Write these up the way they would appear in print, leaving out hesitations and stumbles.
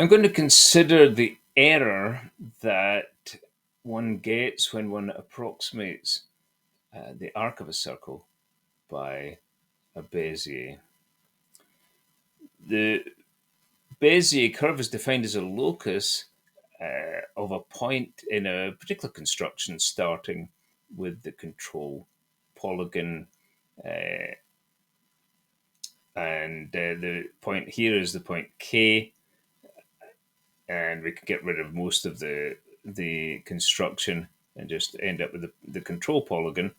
I'm going to consider the error that one gets when one approximates the arc of a circle by a Bezier. The Bezier curve is defined as a locus of a point in a particular construction starting with the control polygon, and the point here is the point K, and we can get rid of most of the construction and just end up with the control polygon.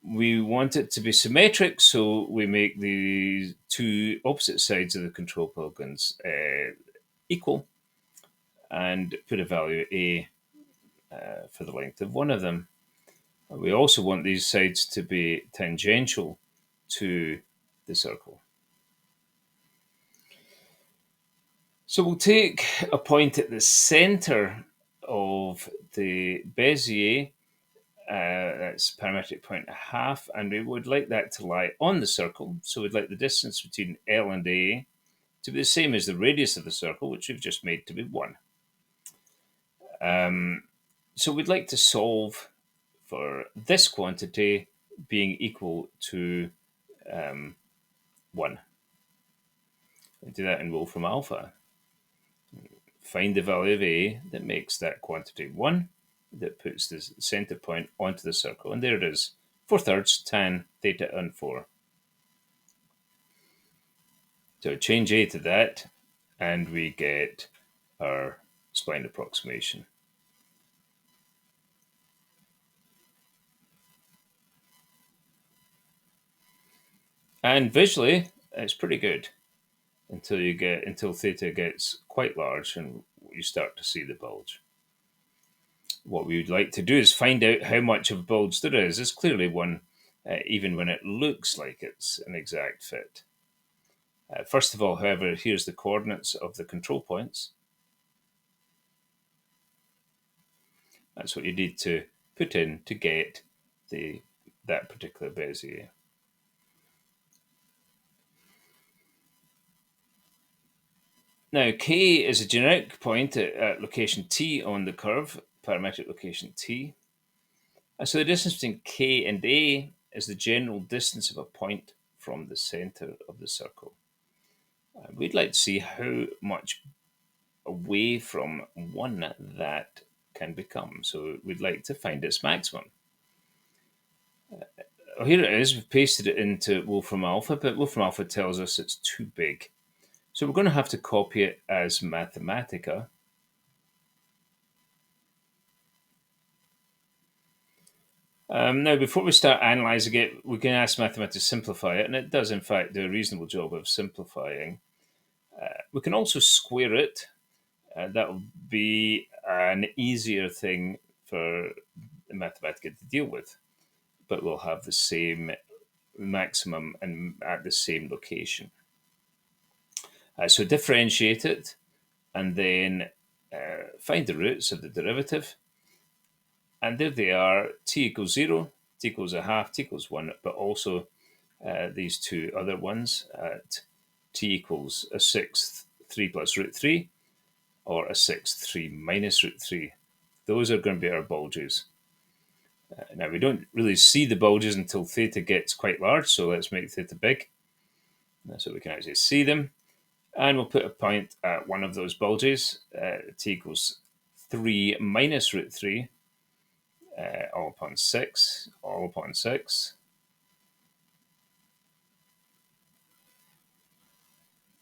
We want it to be symmetric, so we make the two opposite sides of the control polygons equal and put a value A for the length of one of them. We also want these sides to be tangential to the circle. So we'll take a point at the center of the Bezier, that's parametric point a half, and we would like that to lie on the circle. So we'd like the distance between L and A to be the same as the radius of the circle, which we've just made to be 1. So we'd like to solve for this quantity being equal to 1. We do that in Wolfram alpha. Find the value of A that makes that quantity 1, that puts the center point onto the circle. And there it is, 4/3 tan theta and 4. So change A to that, and we get our spline approximation. And visually, it's pretty good until theta gets quite large and you start to see the bulge. What we would like to do is find out how much of a bulge there is. There's clearly one, even when it looks like it's an exact fit. First of all, however, here's the coordinates of the control points. That's what you need to put in to get that particular Bezier. Now, K is a generic point at location T on the curve, parametric location T. And so the distance between K and A is the general distance of a point from the center of the circle. We'd like to see how much away from 1 that can become. So we'd like to find its maximum. Here it is. We've pasted it into Wolfram alpha, but Wolfram alpha tells us it's too big. So we're going to have to copy it as Mathematica. Now, before we start analyzing it, we can ask Mathematica to simplify it, and it does, in fact, do a reasonable job of simplifying. We can also square it. That will be an easier thing for Mathematica to deal with, but we'll have the same maximum and at the same location. So differentiate it, and then find the roots of the derivative. And there they are, t equals 0, t equals a half, t equals 1, but also these two other ones at t equals a sixth 3 plus root 3, or a sixth 3 minus root 3. Those are going to be our bulges. Now, we don't really see the bulges until theta gets quite large, so let's make theta big, so we can actually see them. And we'll put a point at one of those bulges, t equals 3 minus root 3, all upon 6, all upon 6.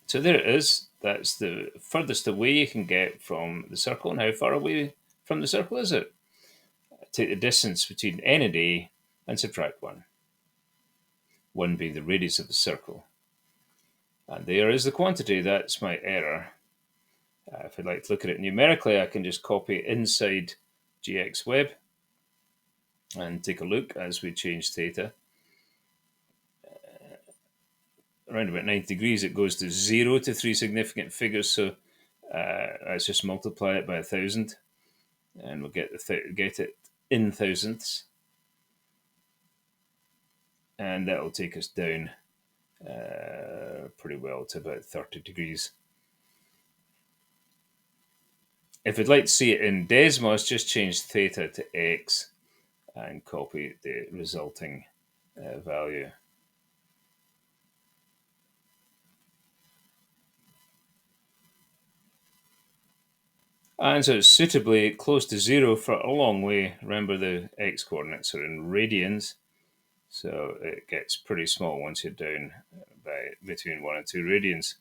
So there it is. That's the furthest away you can get from the circle. And how far away from the circle is it? Take the distance between n and A and subtract 1. 1 being the radius of the circle. And there is the quantity. That's my error. If I'd like to look at it numerically, I can just copy inside GXWeb and take a look as we change theta. Around about 90 degrees, it goes to 0 to 3 significant figures. So let's just multiply it by 1,000, and we'll get it in thousandths, and that will take us down pretty well to about 30 degrees. If you'd like to see it in Desmos, just change theta to x and copy the resulting value. And so it's suitably close to 0 for a long way. Remember, the x coordinates are in radians, so it gets pretty small once you're down by between 1 and 2 radians.